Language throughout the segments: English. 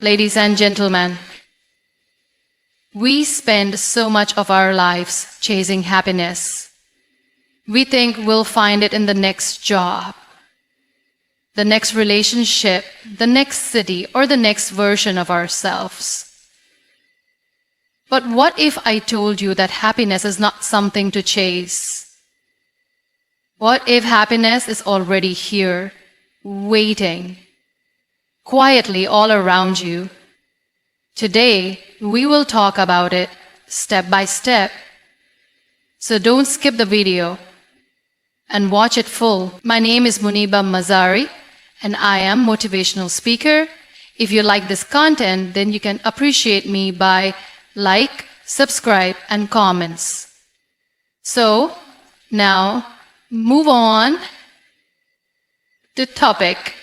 Ladies and gentlemen, we spend so much of our lives chasing happiness. We think we'll find it in the next job, the next relationship, the next city, or the next version of ourselves. But what if I told you that happiness is not something to chase? What if happiness is already here, waiting, quietly all around you? Today, we will talk about it step by step. So don't skip the video and watch it full. My name is Muniba Mazari, and I am motivational speaker. If you like this content, then you can appreciate me by like, subscribe, and comments. So now, move on to topic.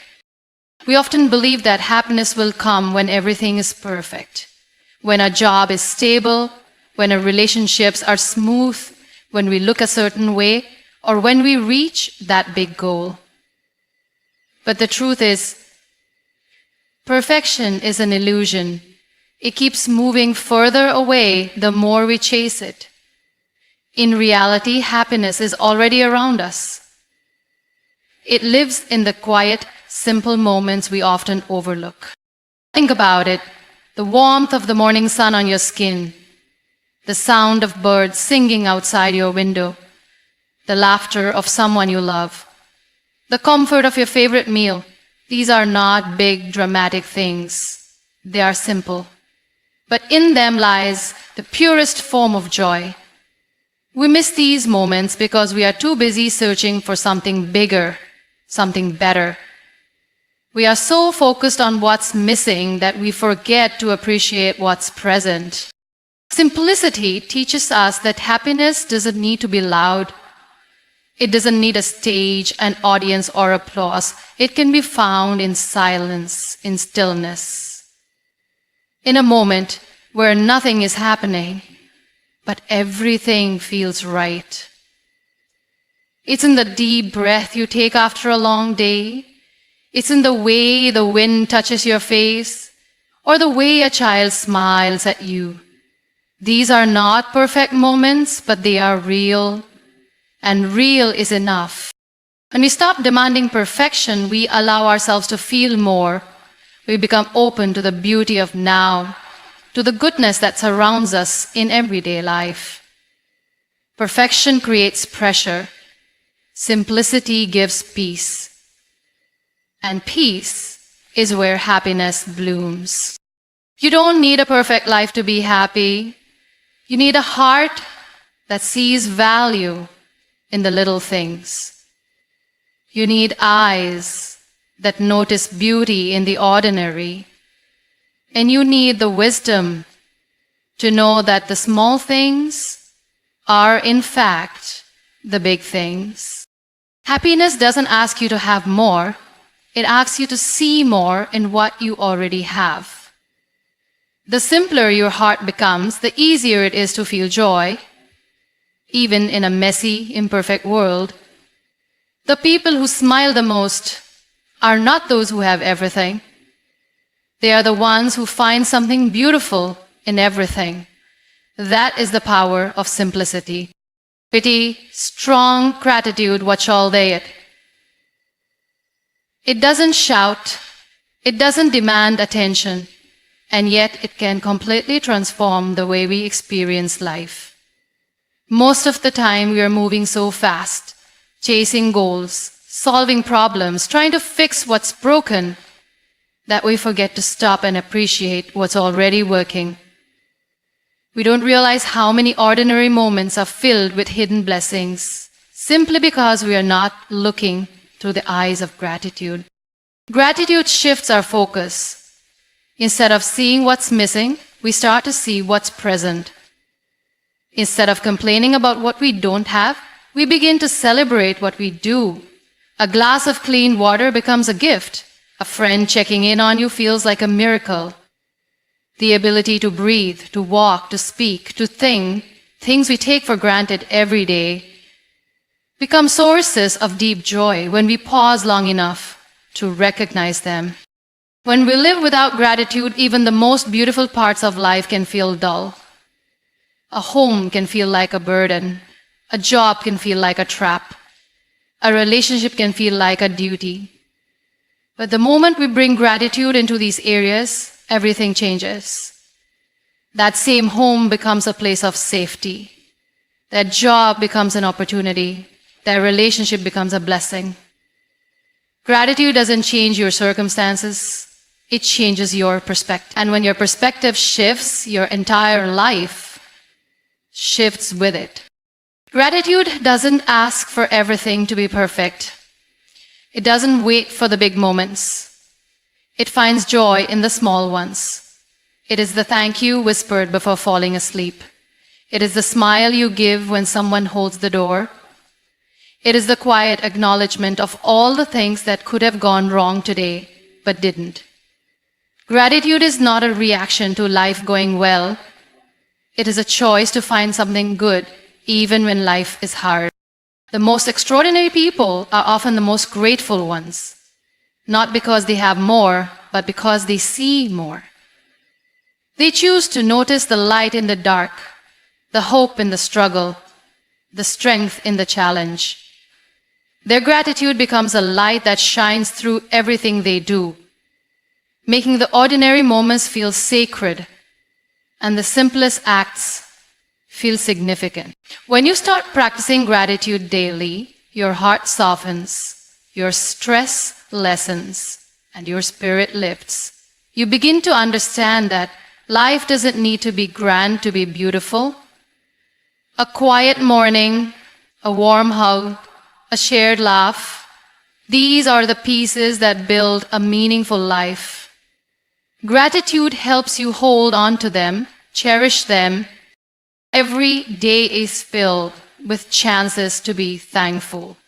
We often believe that happiness will come when everything is perfect, when a job is stable, when our relationships are smooth, when we look a certain way, or when we reach that big goal. But the truth is, perfection is an illusion. It keeps moving further away the more we chase it. In reality, happiness is already around us. It lives in the quiet, simple moments we often overlook. Think about it: the warmth of the morning sun on your skin, the sound of birds singing outside your window, the laughter of someone you love, the comfort of your favorite meal. These are not big, dramatic things. They are simple. But in them lies the purest form of joy. We miss these moments because we are too busy searching for something bigger, something better. We are so focused on what's missing that we forget to appreciate what's present. Simplicity teaches us that happiness doesn't need to be loud. It doesn't need a stage, an audience, or applause. It can be found in silence, in stillness. In a moment where nothing is happening, but everything feels right. It's in the deep breath you take after a long day. It's in the way the wind touches your face, or the way a child smiles at you. These are not perfect moments, but they are real, and real is enough. When we stop demanding perfection, we allow ourselves to feel more. We become open to the beauty of now, to the goodness that surrounds us in everyday life. Perfection creates pressure. Simplicity gives peace. And peace is where happiness blooms. You don't need a perfect life to be happy. You need a heart that sees value in the little things. You need eyes that notice beauty in the ordinary. And you need the wisdom to know that the small things are, in fact, the big things. Happiness doesn't ask you to have more. It asks you to see more in what you already have. The simpler your heart becomes, the easier it is to feel joy, even in a messy, imperfect world. The people who smile the most are not those who have everything. They are the ones who find something beautiful in everything. That is the power of simplicity. Pity, strong gratitude, watch all day it. It doesn't shout, it doesn't demand attention, and yet it can completely transform the way we experience life. Most of the time we are moving so fast, chasing goals, solving problems, trying to fix what's broken, that we forget to stop and appreciate what's already working. We don't realize how many ordinary moments are filled with hidden blessings, simply because we are not looking through the eyes of gratitude. Gratitude shifts our focus. Instead of seeing what's missing, we start to see what's present. Instead of complaining about what we don't have, we begin to celebrate what we do. A glass of clean water becomes a gift. A friend checking in on you feels like a miracle. The ability to breathe, to walk, to speak, to think, things we take for granted every day, become sources of deep joy when we pause long enough to recognize them. When we live without gratitude, even the most beautiful parts of life can feel dull. A home can feel like a burden. A job can feel like a trap. A relationship can feel like a duty. But the moment we bring gratitude into these areas, everything changes. That same home becomes a place of safety. That job becomes an opportunity. That relationship becomes a blessing. Gratitude doesn't change your circumstances. It changes your perspective. And when your perspective shifts, your entire life shifts with it. Gratitude doesn't ask for everything to be perfect. It doesn't wait for the big moments. It finds joy in the small ones. It is the thank you whispered before falling asleep. It is the smile you give when someone holds the door. It is the quiet acknowledgement of all the things that could have gone wrong today, but didn't. Gratitude is not a reaction to life going well. It is a choice to find something good, even when life is hard. The most extraordinary people are often the most grateful ones, not because they have more, but because they see more. They choose to notice the light in the dark, the hope in the struggle, the strength in the challenge. Their gratitude becomes a light that shines through everything they do, making the ordinary moments feel sacred and the simplest acts feel significant. When you start practicing gratitude daily, your heart softens, your stress lessens, and your spirit lifts. You begin to understand that life doesn't need to be grand to be beautiful. A quiet morning, a warm hug, a shared laugh, these are the pieces that build a meaningful life. Gratitude helps you hold on to them, cherish them. Every day is filled with chances to be thankful.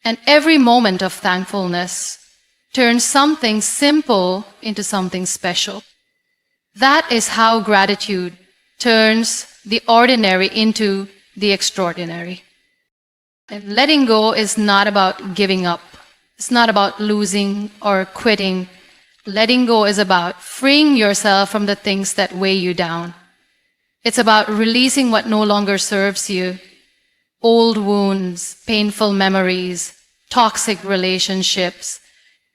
And every moment of thankfulness turns something simple into something special. That is how gratitude turns the ordinary into the extraordinary. And letting go is not about giving up. It's not about losing or quitting. Letting go is about freeing yourself from the things that weigh you down. It's about releasing what no longer serves you. Old wounds, painful memories, toxic relationships,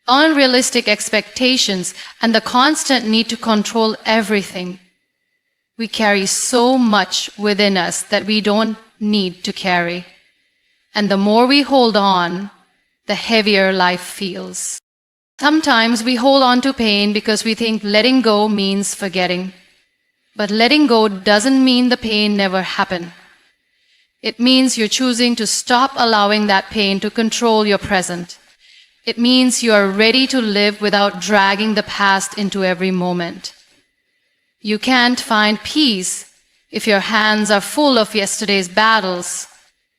unrealistic expectations, and the constant need to control everything. We carry so much within us that we don't need to carry. And the more we hold on, the heavier life feels. Sometimes we hold on to pain because we think letting go means forgetting. But letting go doesn't mean the pain never happened. It means you're choosing to stop allowing that pain to control your present. It means you are ready to live without dragging the past into every moment. You can't find peace if your hands are full of yesterday's battles.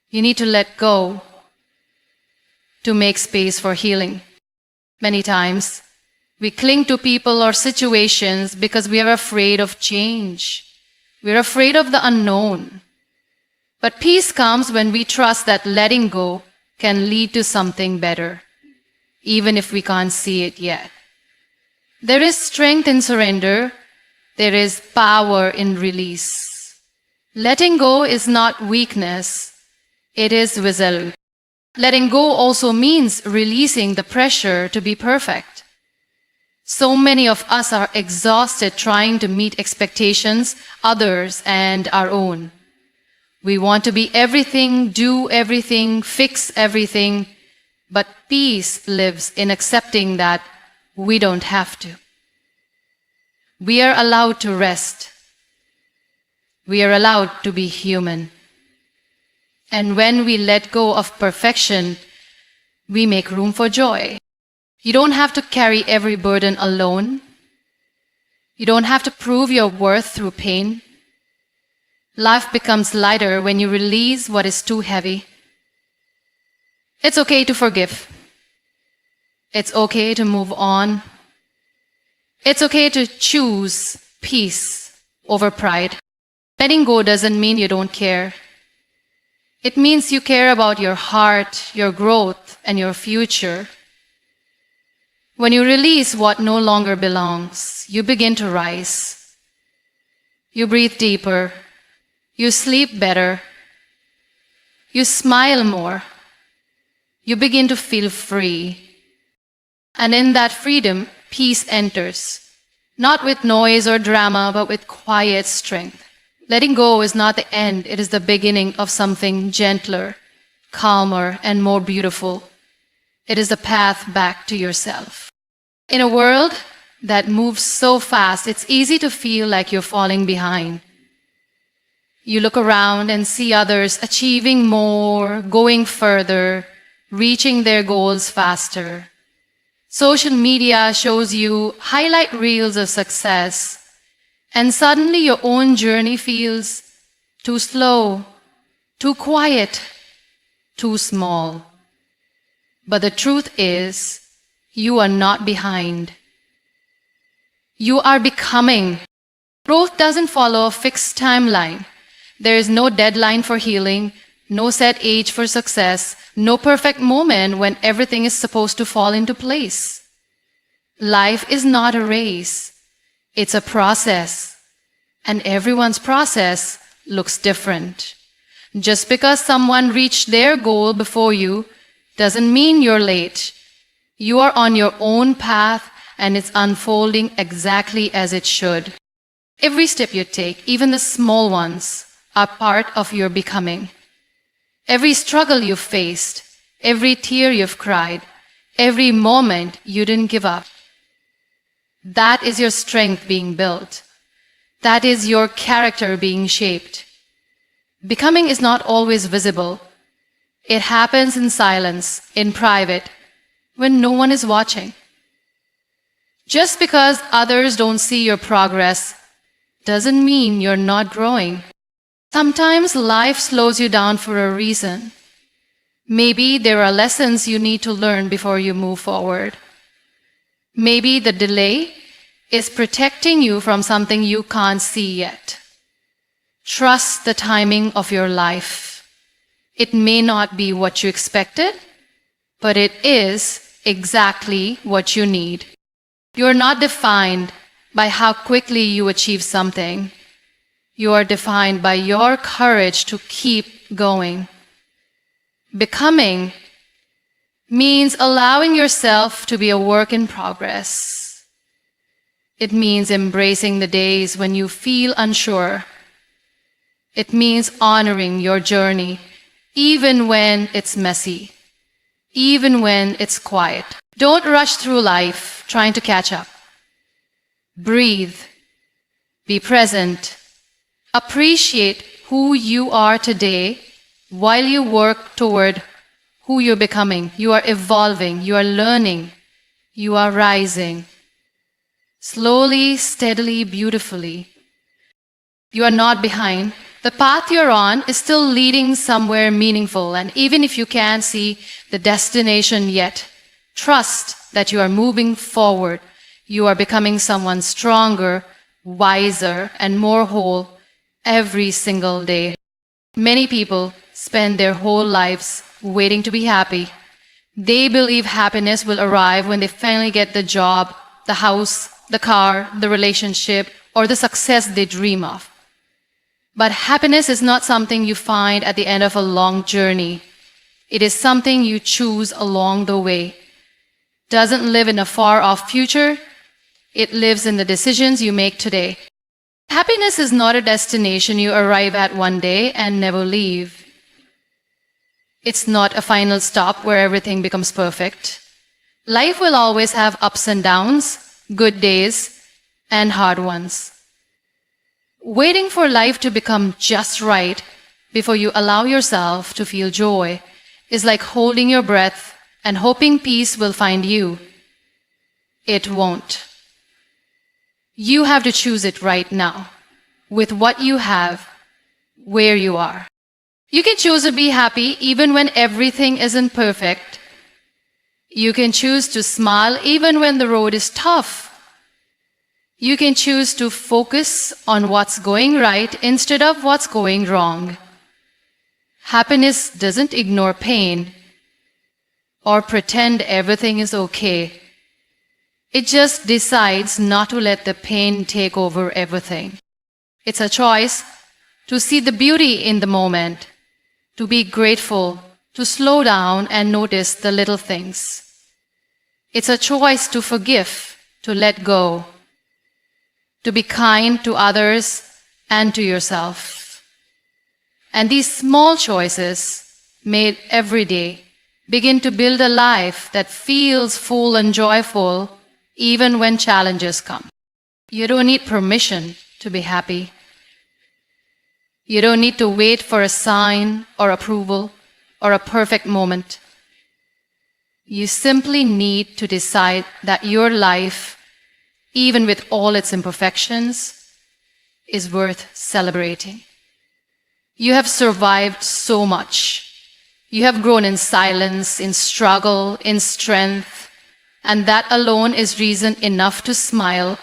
You need to let go to make space for healing. Many times, we cling to people or situations because we are afraid of change. We're afraid of the unknown. But peace comes when we trust that letting go can lead to something better, even if we can't see it yet. There is strength in surrender. There is power in release. Letting go is not weakness. It is wisdom. Letting go also means releasing the pressure to be perfect. So many of us are exhausted trying to meet expectations, others, and our own. We want to be everything, do everything, fix everything, but peace lives in accepting that we don't have to. We are allowed to rest. We are allowed to be human. And when we let go of perfection, we make room for joy. You don't have to carry every burden alone. You don't have to prove your worth through pain. Life becomes lighter when you release what is too heavy. It's okay to forgive. It's okay to move on. It's okay to choose peace over pride. Letting go doesn't mean you don't care. It means you care about your heart, your growth, and your future. When you release what no longer belongs, you begin to rise. You breathe deeper. You sleep better. You smile more. You begin to feel free. And in that freedom, peace enters. Not with noise or drama, but with quiet strength. Letting go is not the end, it is the beginning of something gentler, calmer, and more beautiful. It is the path back to yourself. In a world that moves so fast, it's easy to feel like you're falling behind. You look around and see others achieving more, going further, reaching their goals faster. Social media shows you highlight reels of success, and suddenly your own journey feels too slow, too quiet, too small. But the truth is, you are not behind. You are becoming. Growth doesn't follow a fixed timeline. There is no deadline for healing, no set age for success, no perfect moment when everything is supposed to fall into place. Life is not a race. It's a process. And everyone's process looks different. Just because someone reached their goal before you doesn't mean you're late. You are on your own path and it's unfolding exactly as it should. Every step you take, even the small ones, are part of your becoming. Every struggle you've faced, every tear you've cried, every moment you didn't give up. That is your strength being built. That is your character being shaped. Becoming is not always visible. It happens in silence, in private, when no one is watching. Just because others don't see your progress doesn't mean you're not growing. Sometimes life slows you down for a reason. Maybe there are lessons you need to learn before you move forward. Maybe the delay is protecting you from something you can't see yet. Trust the timing of your life. It may not be what you expected, but it is exactly what you need. You're not defined by how quickly you achieve something. You are defined by your courage to keep going. Becoming means allowing yourself to be a work in progress. It means embracing the days when you feel unsure. It means honoring your journey, even when it's messy, even when it's quiet. Don't rush through life trying to catch up. Breathe. Be present. Appreciate who you are today while you work toward who you're becoming. You are evolving. You are learning. You are rising. Slowly, steadily, beautifully. You are not behind. The path you're on is still leading somewhere meaningful, and even if you can't see the destination yet, trust that you are moving forward. You are becoming someone stronger, wiser, and more whole every single day. Many people spend their whole lives waiting to be happy. They believe happiness will arrive when they finally get the job, the house, the car, the relationship, or the success they dream of. But happiness is not something you find at the end of a long journey. It is something you choose along the way. Doesn't live in a far-off future. It lives in the decisions you make today. Happiness is not a destination you arrive at one day and never leave. It's not a final stop where everything becomes perfect. Life will always have ups and downs, good days, and hard ones. Waiting for life to become just right before you allow yourself to feel joy is like holding your breath and hoping peace will find you. It won't. You have to choose it right now, with what you have, where you are. You can choose to be happy even when everything isn't perfect. You can choose to smile even when the road is tough. You can choose to focus on what's going right instead of what's going wrong. Happiness doesn't ignore pain or pretend everything is okay. It just decides not to let the pain take over everything. It's a choice to see the beauty in the moment, to be grateful, to slow down and notice the little things. It's a choice to forgive, to let go, to be kind to others and to yourself. And these small choices, made every day, begin to build a life that feels full and joyful even when challenges come. You don't need permission to be happy. You don't need to wait for a sign or approval or a perfect moment. You simply need to decide that your life, even with all its imperfections, is worth celebrating. You have survived so much. You have grown in silence, in struggle, in strength, and that alone is reason enough to smile.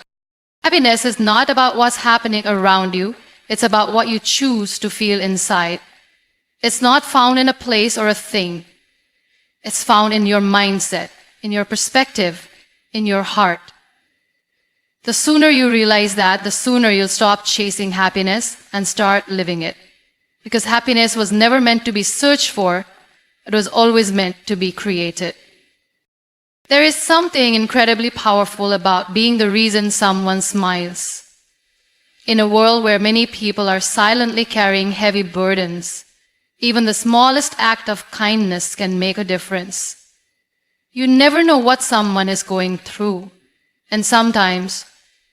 Happiness is not about what's happening around you. It's about what you choose to feel inside. It's not found in a place or a thing. It's found in your mindset, in your perspective, in your heart. The sooner you realize that, the sooner you'll stop chasing happiness and start living it. Because happiness was never meant to be searched for, it was always meant to be created. There is something incredibly powerful about being the reason someone smiles. In a world where many people are silently carrying heavy burdens, even the smallest act of kindness can make a difference. You never know what someone is going through, and sometimes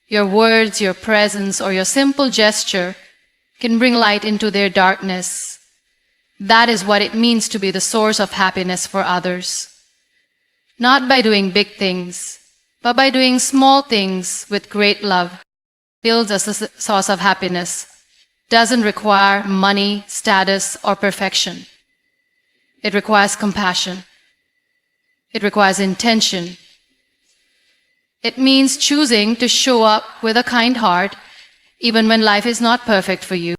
your words, your presence, or your simple gesture can bring light into their darkness. That is what it means to be the source of happiness for others. Not by doing big things, but by doing small things with great love. Builds a source of happiness. Doesn't require money, status, or perfection. It requires compassion. It requires intention. It means choosing to show up with a kind heart even when life is not perfect for you.